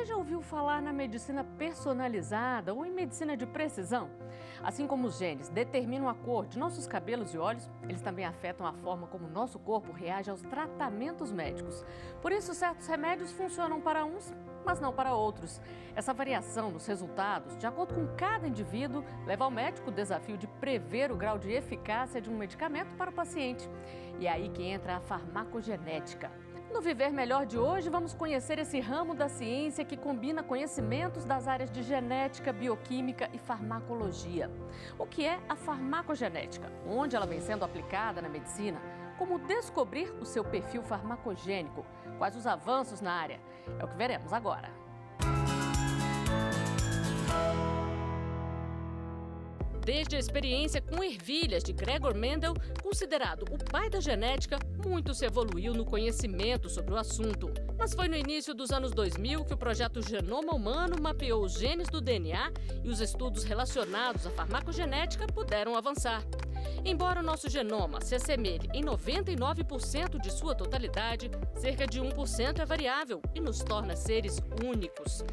Você já ouviu falar na medicina personalizada ou em medicina de precisão? Assim como os genes determinam a cor de nossos cabelos e olhos, eles também afetam a forma como o nosso corpo reage aos tratamentos médicos. Por isso, certos remédios funcionam para uns, mas não para outros. Essa variação nos resultados, de acordo com cada indivíduo, leva ao médico o desafio de prever o grau de eficácia de um medicamento para o paciente. E é aí que entra a farmacogenética. No Viver Melhor de hoje, vamos conhecer esse ramo da ciência que combina conhecimentos das áreas de genética, bioquímica e farmacologia. O que é a farmacogenética? Onde ela vem sendo aplicada na medicina? Como descobrir o seu perfil farmacogênico? Quais os avanços na área? É o que veremos agora. Desde a experiência com ervilhas de Gregor Mendel, considerado o pai da genética, muito se evoluiu no conhecimento sobre o assunto. Mas foi no início dos anos 2000 que o projeto Genoma Humano mapeou os genes do DNA e os estudos relacionados à farmacogenética puderam avançar. Embora o nosso genoma se assemelhe em 99% de sua totalidade, cerca de 1% é variável e nos torna seres únicos.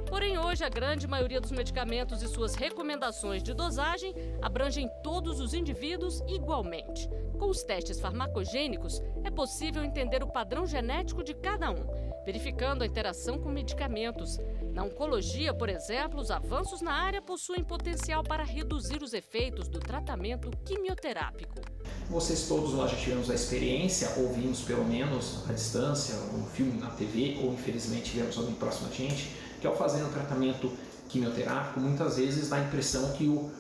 Porém, hoje, a grande maioria dos medicamentos e suas recomendações de dosagem abrangem todos os indivíduos igualmente. Com os testes farmacogênicos, é possível entender o padrão genético de cada um, verificando a interação com medicamentos. Na oncologia, por exemplo, os avanços na área possuem potencial para reduzir os efeitos do tratamento quimioterápico. Vocês todos nós já tivemos a experiência, ouvimos pelo menos à distância, um filme na TV, ou infelizmente tivemos alguém próximo a gente, que ao fazer um tratamento quimioterápico, muitas vezes dá a impressão que o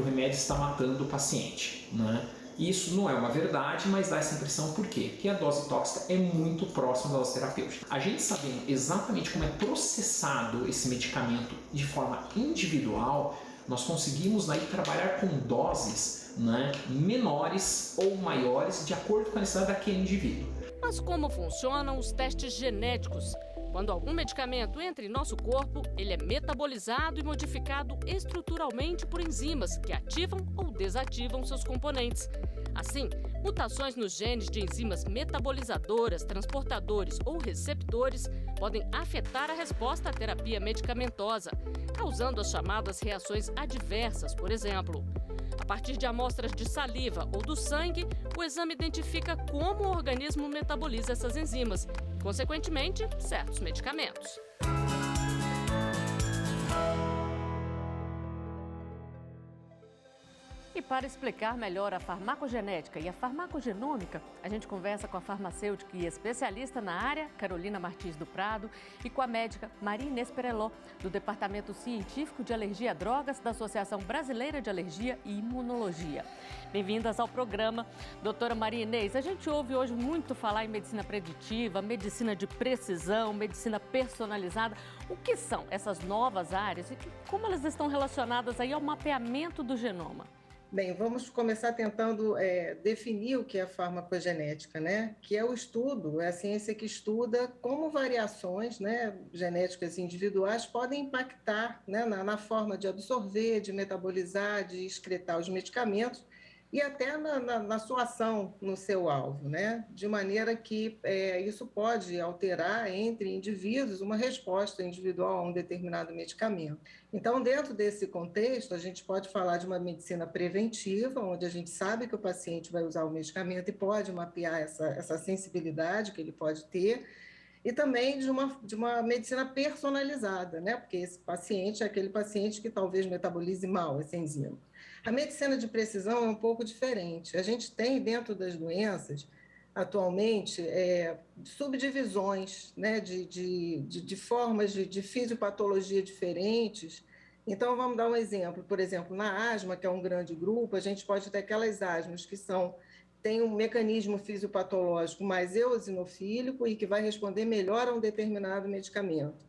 remédio está matando o paciente, né? Isso não é uma verdade, mas dá essa impressão por quê? Porque a dose tóxica é muito próxima da dose terapêutica. A gente sabendo exatamente como é processado esse medicamento de forma individual, nós conseguimos aí trabalhar com doses, né, menores ou maiores de acordo com a necessidade daquele indivíduo. Mas como funcionam os testes genéticos? Quando algum medicamento entra em nosso corpo, ele é metabolizado e modificado estruturalmente por enzimas que ativam ou desativam seus componentes. Assim, mutações nos genes de enzimas metabolizadoras, transportadores ou receptores podem afetar a resposta à terapia medicamentosa, causando as chamadas reações adversas, por exemplo. A partir de amostras de saliva ou do sangue, o exame identifica como o organismo metaboliza essas enzimas e, consequentemente, certos medicamentos. E para explicar melhor a farmacogenética e a farmacogenômica, a gente conversa com a farmacêutica e especialista na área, Carolina Martins do Prado, e com a médica Maria Inês Pereló, do Departamento Científico de Alergia a Drogas da Associação Brasileira de Alergia e Imunologia. Bem-vindas ao programa. Doutora Maria Inês, a gente ouve hoje muito falar em medicina preditiva, medicina de precisão, medicina personalizada. O que são essas novas áreas e como elas estão relacionadas aí ao mapeamento do genoma? Bem, vamos começar tentando definir o que é farmacogenética, né? Que é o estudo, é a ciência que estuda como variações, né, genéticas individuais podem impactar, né, na forma de absorver, de metabolizar, de excretar os medicamentos e até na sua ação no seu alvo, né? De maneira que isso pode alterar entre indivíduos uma resposta individual a um determinado medicamento. Então, dentro desse contexto, a gente pode falar de uma medicina preventiva, onde a gente sabe que o paciente vai usar o medicamento e pode mapear essa sensibilidade que ele pode ter, e também de uma medicina personalizada, né? Porque esse paciente é aquele paciente que talvez metabolize mal essa enzima. A medicina de precisão é um pouco diferente. A gente tem dentro das doenças, atualmente, subdivisões, né? de formas de fisiopatologia diferentes. Então, vamos dar um exemplo. Por exemplo, na asma, que é um grande grupo, a gente pode ter aquelas asmas que tem um mecanismo fisiopatológico mais eosinofílico e que vai responder melhor a um determinado medicamento.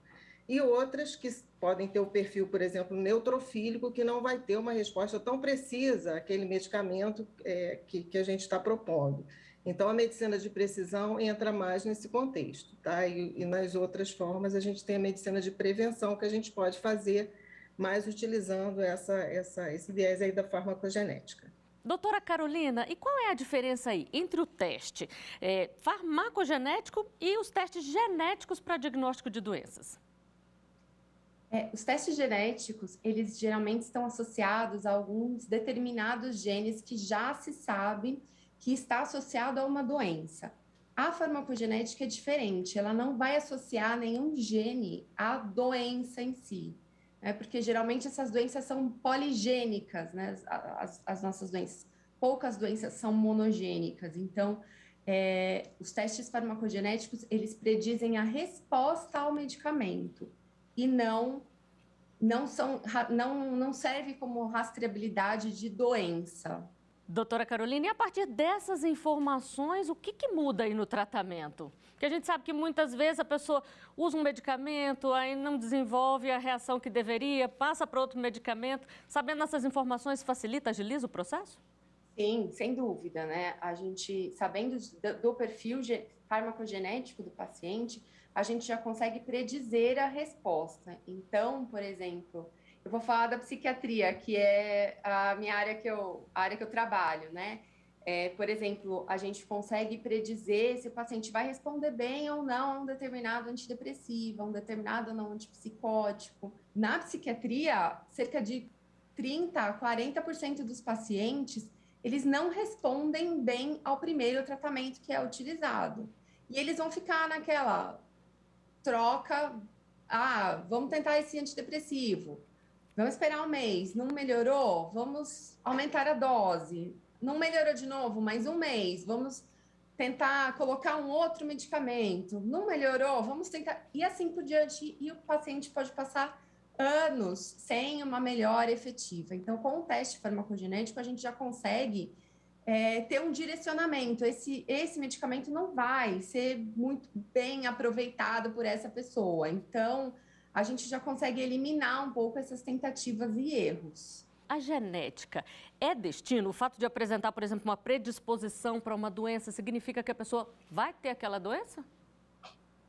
E outras que podem ter o perfil, por exemplo, neutrofílico, que não vai ter uma resposta tão precisa àquele medicamento que a gente está propondo. Então, a medicina de precisão entra mais nesse contexto, tá? E nas outras formas, a gente tem a medicina de prevenção que a gente pode fazer mais utilizando esse viés aí da farmacogenética. Doutora Carolina, e qual é a diferença aí entre o teste farmacogenético e os testes genéticos para diagnóstico de doenças? Os testes genéticos, eles geralmente estão associados a alguns determinados genes que já se sabe que está associado a uma doença. A farmacogenética é diferente, ela não vai associar nenhum gene à doença em si, né? Porque geralmente essas doenças são poligênicas, né? As nossas doenças, poucas doenças são monogênicas. Então, os testes farmacogenéticos, eles predizem a resposta ao medicamento e não serve como rastreabilidade de doença. Doutora Carolina, e a partir dessas informações, o que muda aí no tratamento? Porque a gente sabe que muitas vezes a pessoa usa um medicamento, aí não desenvolve a reação que deveria, passa para outro medicamento. Sabendo essas informações, facilita, agiliza o processo? Sim, sem dúvida, né? A gente, sabendo do perfil farmacogenético do paciente, a gente já consegue predizer a resposta. Então, por exemplo, eu vou falar da psiquiatria, que é a minha área a área que eu trabalho, né? Por exemplo, a gente consegue predizer se o paciente vai responder bem ou não a um determinado antidepressivo, a um determinado não antipsicótico. Na psiquiatria, cerca de 30% a 40% dos pacientes eles não respondem bem ao primeiro tratamento que é utilizado. E eles vão ficar naquela troca, vamos tentar esse antidepressivo, vamos esperar um mês, não melhorou, vamos aumentar a dose, não melhorou de novo, mais um mês, vamos tentar colocar um outro medicamento, não melhorou, vamos tentar, e assim por diante, e o paciente pode passar anos sem uma melhora efetiva. Então, com o teste farmacogenético, a gente já consegue ter um direcionamento. Esse medicamento não vai ser muito bem aproveitado por essa pessoa. Então, a gente já consegue eliminar um pouco essas tentativas e erros. A genética é destino? O fato de apresentar, por exemplo, uma predisposição para uma doença significa que a pessoa vai ter aquela doença?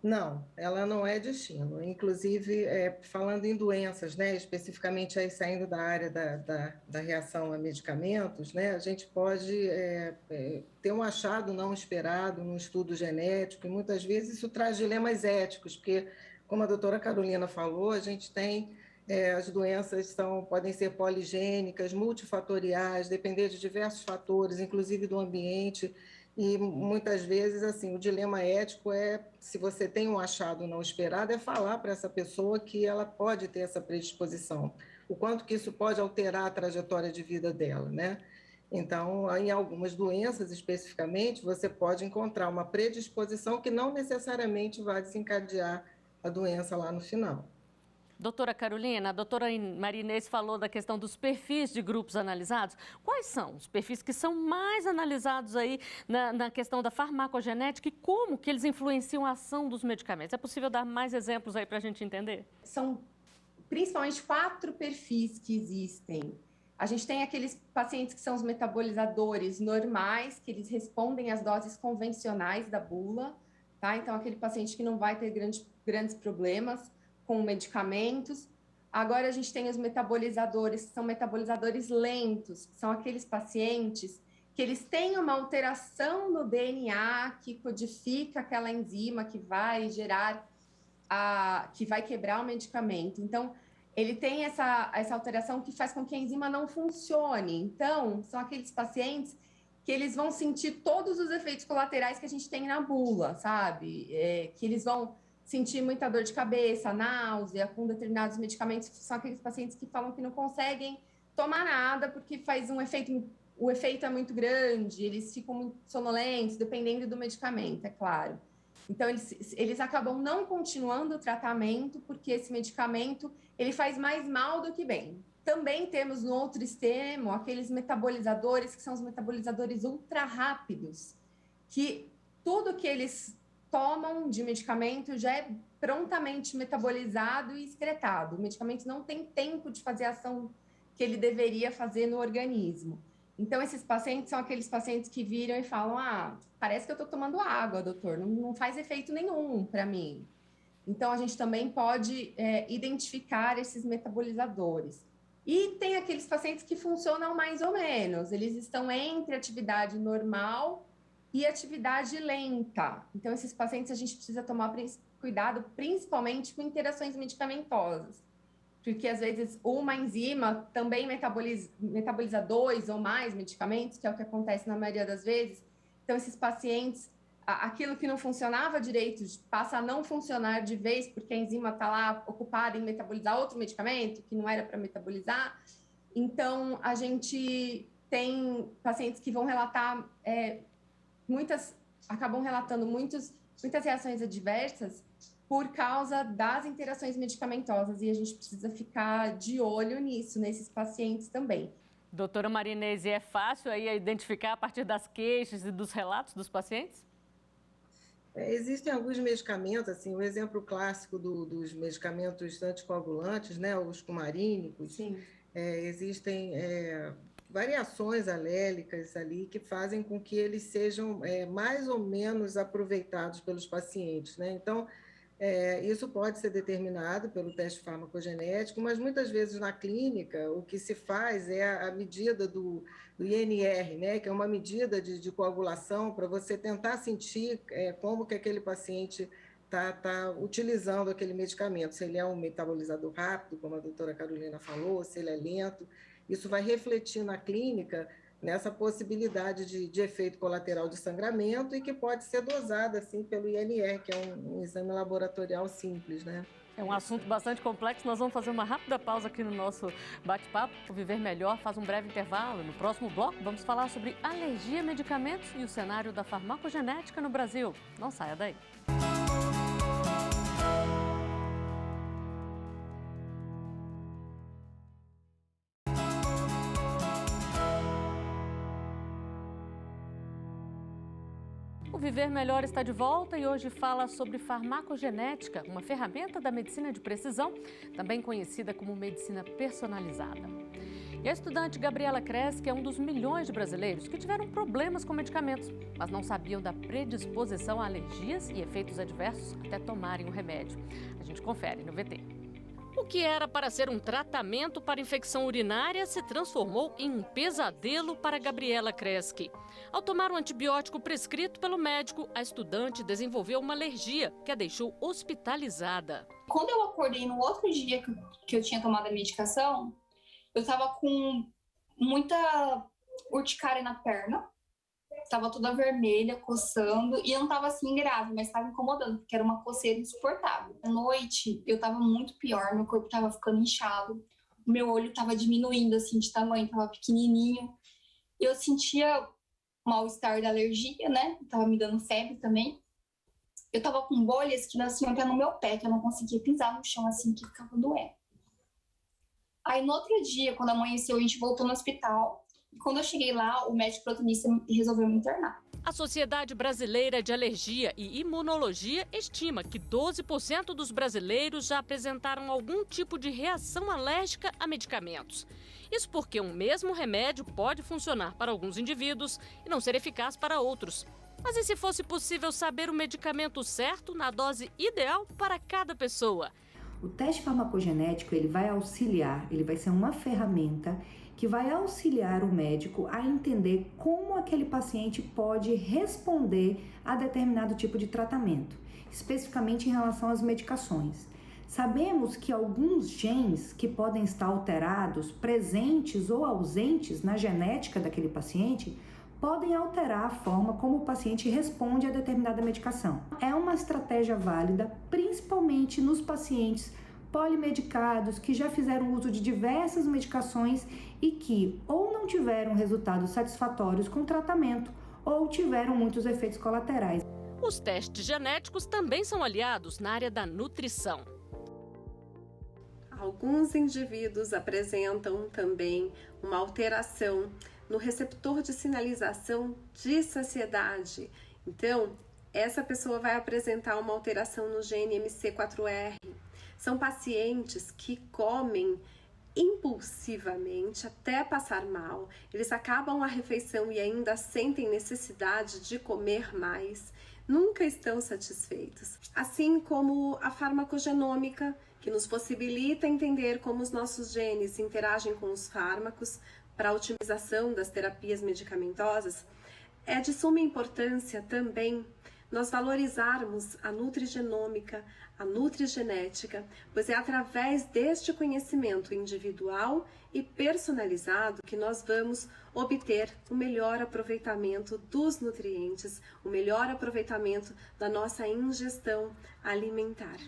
Não, ela não é destino. Inclusive, falando em doenças, né, especificamente aí saindo da área da reação a medicamentos, né, a gente pode ter um achado não esperado num estudo genético, e muitas vezes isso traz dilemas éticos, porque, como a doutora Carolina falou, a gente tem as doenças podem ser poligênicas, multifatoriais, depender de diversos fatores, inclusive do ambiente. E muitas vezes, assim, o dilema ético se você tem um achado não esperado, é falar para essa pessoa que ela pode ter essa predisposição, o quanto que isso pode alterar a trajetória de vida dela, né? Então, em algumas doenças especificamente, você pode encontrar uma predisposição que não necessariamente vai desencadear a doença lá no final. Doutora Carolina, a doutora Maria Inês falou da questão dos perfis de grupos analisados. Quais são os perfis que são mais analisados aí na questão da farmacogenética e como que eles influenciam a ação dos medicamentos? É possível dar mais exemplos aí para a gente entender? São principalmente 4 perfis que existem. A gente tem aqueles pacientes que são os metabolizadores normais, que eles respondem às doses convencionais da bula, tá? Então, aquele paciente que não vai ter grandes problemas com medicamentos. Agora a gente tem os metabolizadores, que são metabolizadores lentos, que são aqueles pacientes que eles têm uma alteração no DNA que codifica aquela enzima que vai que vai quebrar o medicamento. Então, ele tem essa alteração que faz com que a enzima não funcione. Então, são aqueles pacientes que eles vão sentir todos os efeitos colaterais que a gente tem na bula, sabe? Que eles vão sentir muita dor de cabeça, náusea, com determinados medicamentos. São aqueles pacientes que falam que não conseguem tomar nada porque faz o efeito é muito grande, eles ficam muito sonolentos, dependendo do medicamento, é claro. Então, eles acabam não continuando o tratamento porque esse medicamento ele faz mais mal do que bem. Também temos no outro extremo aqueles metabolizadores que são os metabolizadores ultra rápidos, que tudo que eles tomam de medicamento já é prontamente metabolizado e excretado. O medicamento não tem tempo de fazer a ação que ele deveria fazer no organismo. Então, esses pacientes são aqueles pacientes que viram e falam: parece que eu estou tomando água, doutor, não faz efeito nenhum para mim. Então, a gente também pode identificar esses metabolizadores. E tem aqueles pacientes que funcionam mais ou menos, eles estão entre atividade normal e atividade lenta. Então, esses pacientes a gente precisa tomar cuidado, principalmente com interações medicamentosas. porque às vezes uma enzima também metaboliza 2 ou mais medicamentos, que é o que acontece na maioria das vezes. Então, esses pacientes, aquilo que não funcionava direito passa a não funcionar de vez, porque a enzima está lá ocupada em metabolizar outro medicamento que não era para metabolizar. Então, a gente tem pacientes que vão relatar, acabam relatando muitas reações adversas por causa das interações medicamentosas, e a gente precisa ficar de olho nisso, nesses pacientes também. Doutora Marinese, é fácil aí identificar a partir das queixas e dos relatos dos pacientes? Existem alguns medicamentos, assim, o exemplo clássico dos medicamentos anticoagulantes, né, os cumarínicos. Sim. Existem variações alélicas ali que fazem com que eles sejam mais ou menos aproveitados pelos pacientes, né? Então, isso pode ser determinado pelo teste farmacogenético, mas muitas vezes na clínica o que se faz é a medida do INR, né, que é uma medida de coagulação para você tentar sentir como que aquele paciente está utilizando aquele medicamento, se ele é um metabolizador rápido, como a doutora Carolina falou, se ele é lento. Isso vai refletir na clínica nessa possibilidade de efeito colateral de sangramento e que pode ser dosada assim pelo INR, que é um exame laboratorial simples, né? É um assunto bastante complexo. Nós vamos fazer uma rápida pausa aqui no nosso bate-papo. O Viver Melhor faz um breve intervalo. No próximo bloco, vamos falar sobre alergia a medicamentos e o cenário da farmacogenética no Brasil. Não saia daí. O Viver Melhor está de volta e hoje fala sobre farmacogenética, uma ferramenta da medicina de precisão, também conhecida como medicina personalizada. E a estudante Gabriela Kreski é um dos milhões de brasileiros que tiveram problemas com medicamentos, mas não sabiam da predisposição a alergias e efeitos adversos até tomarem o remédio. A gente confere no VT. O que era para ser um tratamento para infecção urinária se transformou em um pesadelo para Gabriela Kreski. Ao tomar um antibiótico prescrito pelo médico, a estudante desenvolveu uma alergia que a deixou hospitalizada. Quando eu acordei no outro dia que eu tinha tomado a medicação, eu estava com muita urticária na perna. Estava toda vermelha, coçando, e eu não estava assim grave, mas estava incomodando, porque era uma coceira insuportável. À noite, eu estava muito pior, meu corpo estava ficando inchado, o meu olho estava diminuindo, assim, de tamanho, estava pequenininho. Eu sentia mal-estar da alergia, né? Estava me dando febre também. Eu estava com bolhas que nasciam até no meu pé, que eu não conseguia pisar no chão, assim, que ficava doendo. Aí, no outro dia, quando amanheceu, a gente voltou no hospital. Quando eu cheguei lá, o médico plantonista resolveu me internar. A Sociedade Brasileira de Alergia e Imunologia estima que 12% dos brasileiros já apresentaram algum tipo de reação alérgica a medicamentos. Isso porque um mesmo remédio pode funcionar para alguns indivíduos e não ser eficaz para outros. Mas e se fosse possível saber o medicamento certo na dose ideal para cada pessoa? O teste farmacogenético ele vai auxiliar, ele vai ser uma ferramenta que vai auxiliar o médico a entender como aquele paciente pode responder a determinado tipo de tratamento, especificamente em relação às medicações. Sabemos que alguns genes que podem estar alterados, presentes ou ausentes na genética daquele paciente, podem alterar a forma como o paciente responde a determinada medicação. É uma estratégia válida, principalmente nos pacientes polimedicados que já fizeram uso de diversas medicações e que ou não tiveram resultados satisfatórios com o tratamento ou tiveram muitos efeitos colaterais. Os testes genéticos também são aliados na área da nutrição. Alguns indivíduos apresentam também uma alteração no receptor de sinalização de saciedade. Então, essa pessoa vai apresentar uma alteração no gene MC4R. São pacientes que comem impulsivamente até passar mal. Eles acabam a refeição e ainda sentem necessidade de comer mais. Nunca estão satisfeitos. Assim como a farmacogenômica, que nos possibilita entender como os nossos genes interagem com os fármacos para a otimização das terapias medicamentosas, é de suma importância também nós valorizarmos a nutrigenômica, a nutrigenética, pois é através deste conhecimento individual e personalizado que nós vamos obter o melhor aproveitamento dos nutrientes, o melhor aproveitamento da nossa ingestão alimentar.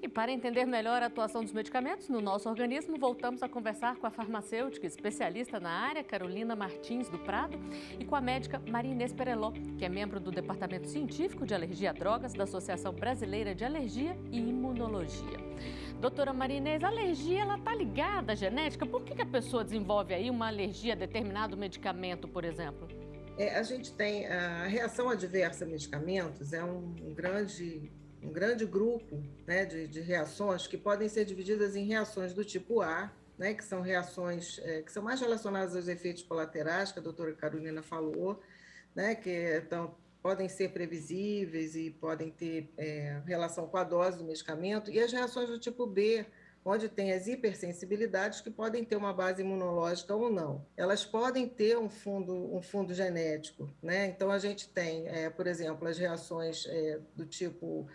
E para entender melhor a atuação dos medicamentos no nosso organismo, voltamos a conversar com a farmacêutica especialista na área, Carolina Martins do Prado, e com a médica Maria Inês Pereló, que é membro do Departamento Científico de Alergia a Drogas da Associação Brasileira de Alergia e Imunologia. Doutora Maria Inês, a alergia está ligada à genética? Por que a pessoa desenvolve aí uma alergia a determinado medicamento, por exemplo? A gente tem a reação adversa a medicamentos, é um grande grupo, né, de reações que podem ser divididas em reações do tipo A, né, que são reações que são mais relacionadas aos efeitos colaterais, que a doutora Carolina falou, né, que podem ser previsíveis e podem ter relação com a dose do medicamento, e as reações do tipo B, onde tem as hipersensibilidades que podem ter uma base imunológica ou não. Elas podem ter um fundo genético, né? Então, a gente tem, por exemplo, as reações do tipo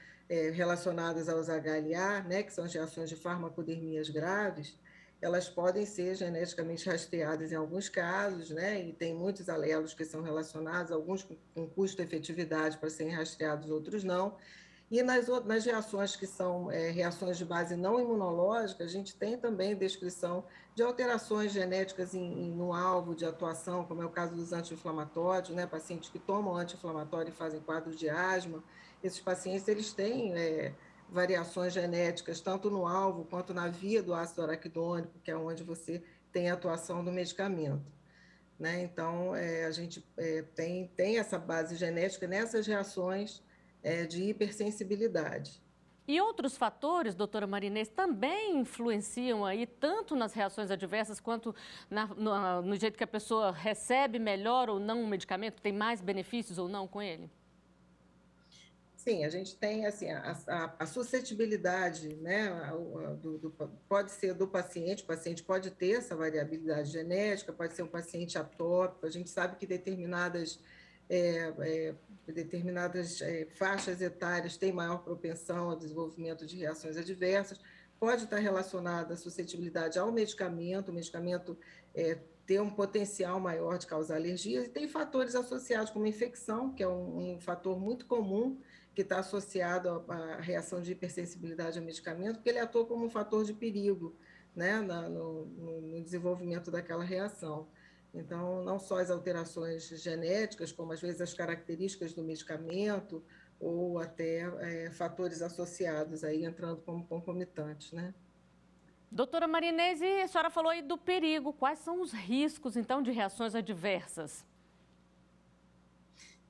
relacionadas aos HLA, né? Que são as reações de farmacodermias graves, elas podem ser geneticamente rastreadas em alguns casos, né? E tem muitos alelos que são relacionados, alguns com custo-efetividade para serem rastreados, outros não. E nas reações que são reações de base não imunológica, a gente tem também descrição de alterações genéticas no alvo de atuação, como é o caso dos anti-inflamatórios, né? Pacientes que tomam anti-inflamatório e fazem quadros de asma. Esses pacientes eles têm variações genéticas, tanto no alvo quanto na via do ácido araquidônico, que é onde você tem a atuação do medicamento. Né? Então, a gente tem essa base genética nessas reações de hipersensibilidade. E outros fatores, doutora Maria Inês, também influenciam aí tanto nas reações adversas quanto no jeito que a pessoa recebe melhor ou não o medicamento, tem mais benefícios ou não com ele? Sim, a gente tem assim, a suscetibilidade, né, pode ser do paciente, o paciente pode ter essa variabilidade genética, pode ser um paciente atópico, a gente sabe que determinadas faixas etárias têm maior propensão ao desenvolvimento de reações adversas, pode estar relacionada à suscetibilidade ao medicamento, o medicamento ter um potencial maior de causar alergias, e tem fatores associados como infecção, que é um fator muito comum, que está associado à reação de hipersensibilidade ao medicamento, porque ele atua como um fator de perigo, né, no desenvolvimento daquela reação. Então, não só as alterações genéticas, como às vezes as características do medicamento, ou até fatores associados aí entrando como concomitantes, né? Doutora Maria Inês, a senhora falou aí do perigo. Quais são os riscos, então, de reações adversas?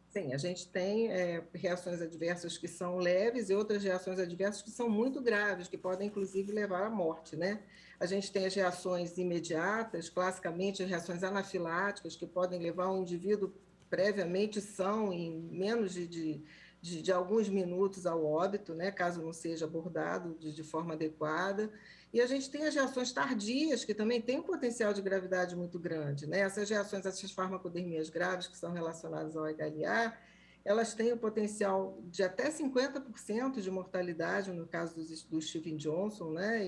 Sim, a gente tem reações adversas que são leves e outras reações adversas que são muito graves, que podem, inclusive, levar à morte, né? A gente tem as reações imediatas, classicamente as reações anafiláticas, que podem levar um indivíduo previamente são em menos de alguns minutos ao óbito, né? Caso não seja abordado de forma adequada. E a gente tem as reações tardias, que também têm um potencial de gravidade muito grande, né? Essas reações, essas farmacodermias graves que são relacionadas ao HLA, elas têm o potencial de até 50% de mortalidade, no caso do Steven Johnson, né?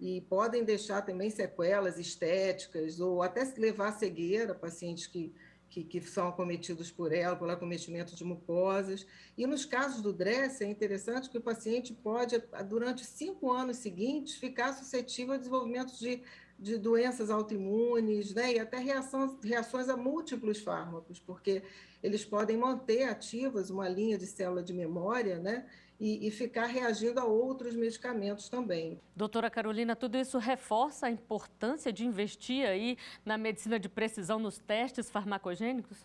E podem deixar também sequelas estéticas ou até levar à cegueira pacientes que são acometidos por ela, pelo acometimento de mucosas. E nos casos do DRESS, é interessante que o paciente pode, durante 5 anos seguintes, ficar suscetível ao desenvolvimento de doenças autoimunes, né? E até reações a múltiplos fármacos, porque eles podem manter ativas uma linha de célula de memória, né? E ficar reagindo a outros medicamentos também. Doutora Carolina, tudo isso reforça a importância de investir aí na medicina de precisão nos testes farmacogênicos?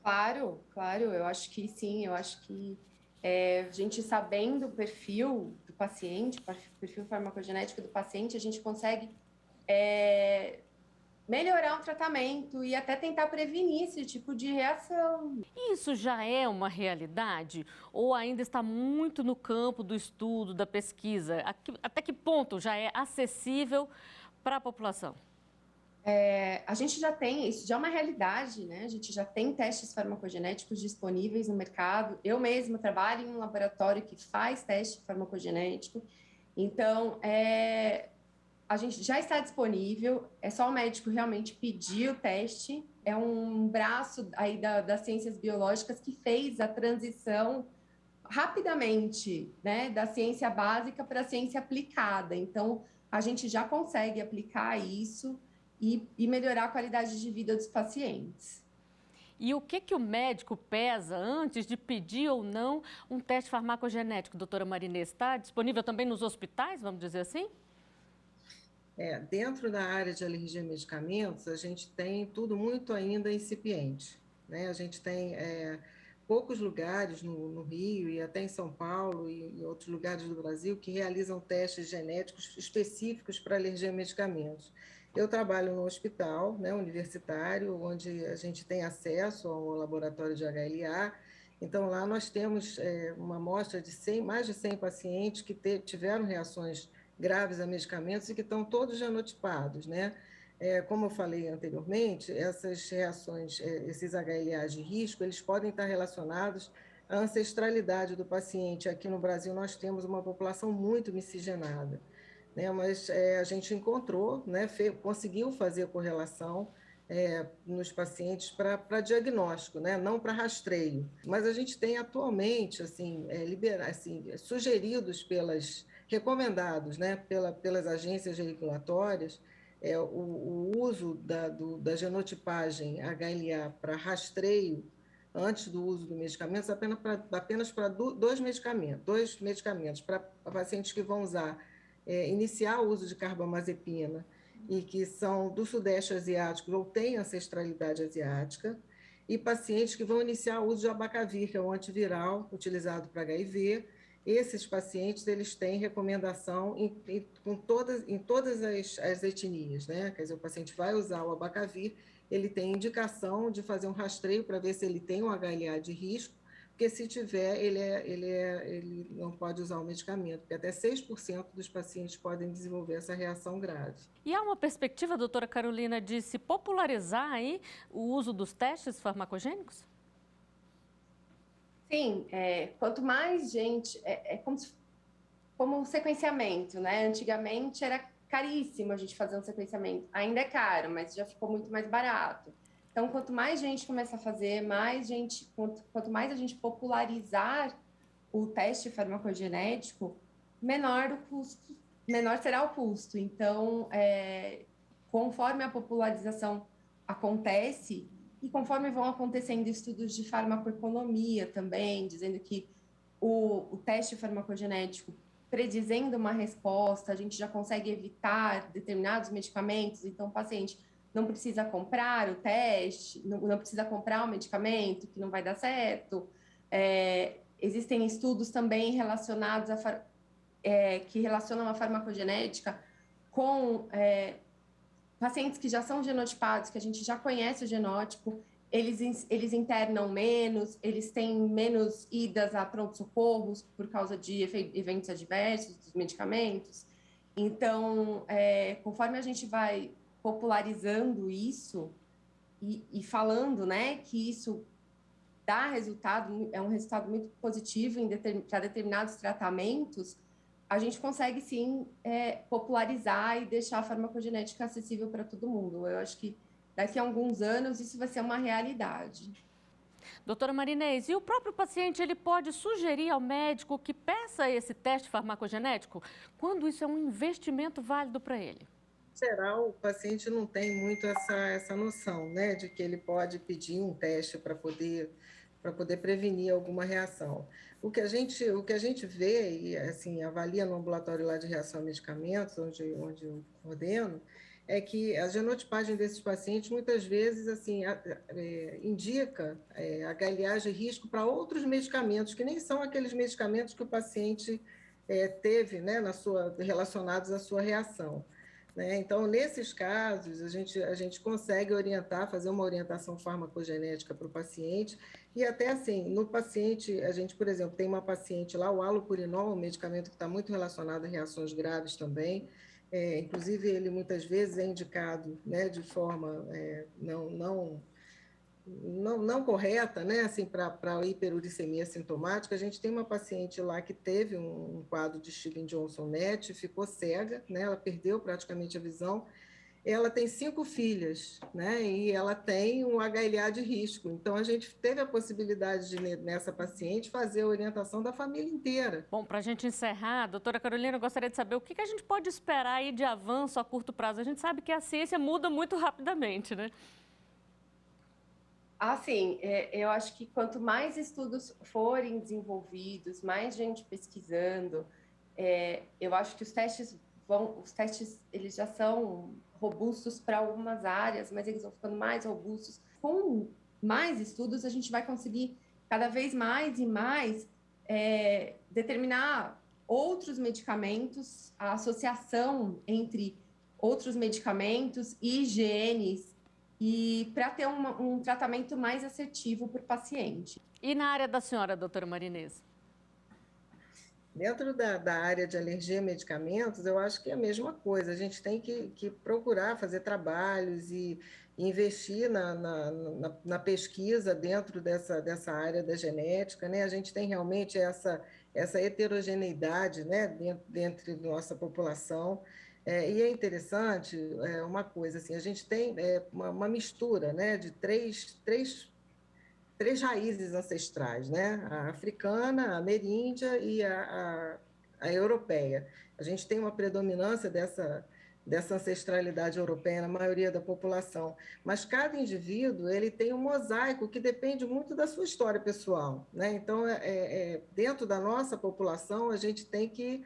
Claro, eu acho que sim, eu acho que a gente sabendo o perfil do paciente, o perfil farmacogenético do paciente, a gente consegue melhorar o tratamento e até tentar prevenir esse tipo de reação. Isso já é uma realidade ou ainda está muito no campo do estudo, da pesquisa? Até que ponto já é acessível para a população? A gente já tem, isso já é uma realidade, né? A gente já tem testes farmacogenéticos disponíveis no mercado. Eu mesma trabalho em um laboratório que faz teste farmacogenético. Então, a gente já está disponível, é só o médico realmente pedir o teste. É um braço aí das ciências biológicas que fez a transição rapidamente, né, da ciência básica para a ciência aplicada. Então, a gente já consegue aplicar isso e melhorar a qualidade de vida dos pacientes. E o que o médico pesa antes de pedir ou não um teste farmacogenético, doutora Marinês? Está disponível também nos hospitais, vamos dizer assim? Dentro da área de alergia a medicamentos, a gente tem tudo muito ainda incipiente, né? A gente tem poucos lugares no Rio e até em São Paulo e em outros lugares do Brasil que realizam testes genéticos específicos para alergia a medicamentos. Eu trabalho no hospital, né, universitário, onde a gente tem acesso ao laboratório de HLA. Então, lá nós temos uma amostra de mais de 100 pacientes que tiveram reações graves a medicamentos e que estão todos genotipados, né? Como eu falei anteriormente, essas reações, esses HLAs de risco, eles podem estar relacionados à ancestralidade do paciente. Aqui no Brasil nós temos uma população muito miscigenada, né? Mas a gente encontrou, né, conseguiu fazer a correlação nos pacientes para diagnóstico, né? Não para rastreio. Mas a gente tem atualmente, assim, sugeridos recomendados, né, pelas agências regulatórias, o uso da genotipagem HLA para rastreio antes do uso do medicamento, apenas para dois medicamentos, para pacientes que vão iniciar o uso de carbamazepina e que são do Sudeste Asiático ou têm ancestralidade asiática, e pacientes que vão iniciar o uso de abacavir, que é um antiviral utilizado para HIV. Esses pacientes, eles têm recomendação em todas as etnias, né? Quer dizer, o paciente vai usar o abacavir, ele tem indicação de fazer um rastreio para ver se ele tem um HLA de risco, porque se tiver, ele não pode usar o medicamento, porque até 6% dos pacientes podem desenvolver essa reação grave. E há uma perspectiva, doutora Carolina, de se popularizar aí o uso dos testes farmacogênicos? Sim, quanto mais gente, como um sequenciamento, né? Antigamente era caríssimo a gente fazer um sequenciamento, ainda é caro, mas já ficou muito mais barato. Então, quanto mais gente começa a fazer, quanto mais a gente popularizar o teste farmacogenético, menor será o custo. Então, conforme a popularização acontece, e conforme vão acontecendo estudos de farmacoeconomia também, dizendo que o teste farmacogenético predizendo uma resposta, a gente já consegue evitar determinados medicamentos, então o paciente não precisa comprar o teste, não precisa comprar o medicamento, que não vai dar certo. Existem estudos também relacionados que relacionam a farmacogenética com pacientes que já são genotipados, que a gente já conhece o genótipo, eles internam menos, eles têm menos idas a pronto-socorros por causa de eventos adversos dos medicamentos. Então, conforme a gente vai popularizando isso e falando, né, que isso dá resultado, é um resultado muito positivo para determinados tratamentos, a gente consegue, sim, popularizar e deixar a farmacogenética acessível para todo mundo. Eu acho que daqui a alguns anos isso vai ser uma realidade. Doutora Marinês, e o próprio paciente ele pode sugerir ao médico que peça esse teste farmacogenético quando isso é um investimento válido para ele? Em geral, o paciente não tem muito essa noção, né, de que ele pode pedir um teste para poder prevenir alguma reação. O que a gente vê e assim avalia no ambulatório lá de reação a medicamentos, onde eu coordeno, é que a genotipagem desses pacientes muitas vezes assim indica HLAs de risco para outros medicamentos que nem são aqueles medicamentos que o paciente teve, né, relacionados à sua reação. Né? Então, nesses casos, a gente consegue fazer uma orientação farmacogenética para o paciente, e até assim, no paciente, a gente, por exemplo, tem uma paciente lá, o alopurinol, um medicamento que está muito relacionado a reações graves também, Inclusive, ele muitas vezes é indicado, né, de forma não correta, né, assim, para a hiperuricemia sintomática. A gente tem uma paciente lá que teve um quadro de Stevens-Johnson-NET, ficou cega, né, ela perdeu praticamente a visão. Ela tem 5 filhas, né, e ela tem um HLA de risco. Então, a gente teve a possibilidade de, nessa paciente, fazer a orientação da família inteira. Bom, para a gente encerrar, doutora Carolina, eu gostaria de saber o que a gente pode esperar aí de avanço a curto prazo. A gente sabe que a ciência muda muito rapidamente, né? Assim, eu acho que quanto mais estudos forem desenvolvidos, mais gente pesquisando, eu acho que os testes eles já são robustos para algumas áreas, mas eles vão ficando mais robustos. Com mais estudos, a gente vai conseguir cada vez mais e mais determinar outros medicamentos, a associação entre outros medicamentos e genes, e para ter um tratamento mais assertivo para o paciente. E na área da senhora, doutora Marinês? Dentro da área de alergia a medicamentos, eu acho que é a mesma coisa. A gente tem que procurar fazer trabalhos e investir na pesquisa dentro dessa área da genética, né? A gente tem realmente essa heterogeneidade, né, dentro da nossa população. E é interessante uma coisa, assim, a gente tem uma mistura, né, de três raízes ancestrais, né? A africana, a ameríndia e a europeia. A gente tem uma predominância dessa ancestralidade europeia na maioria da população, mas cada indivíduo ele tem um mosaico que depende muito da sua história pessoal, né? Então, dentro da nossa população, a gente tem que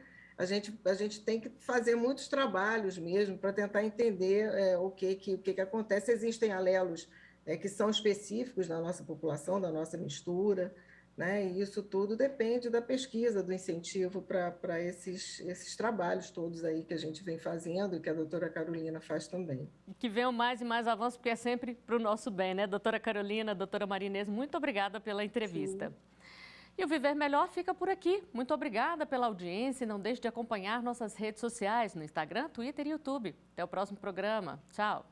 fazer muitos trabalhos mesmo para tentar entender o que acontece. Existem alelos que são específicos da nossa população, da nossa mistura, né? E isso tudo depende da pesquisa, do incentivo para esses trabalhos todos aí que a gente vem fazendo e que a doutora Carolina faz também. E que venham mais e mais avanços, porque é sempre para o nosso bem, né? Doutora Carolina, doutora Marinês, muito obrigada pela entrevista. Sim. E o Viver Melhor fica por aqui. Muito obrigada pela audiência e não deixe de acompanhar nossas redes sociais no Instagram, Twitter e YouTube. Até o próximo programa. Tchau.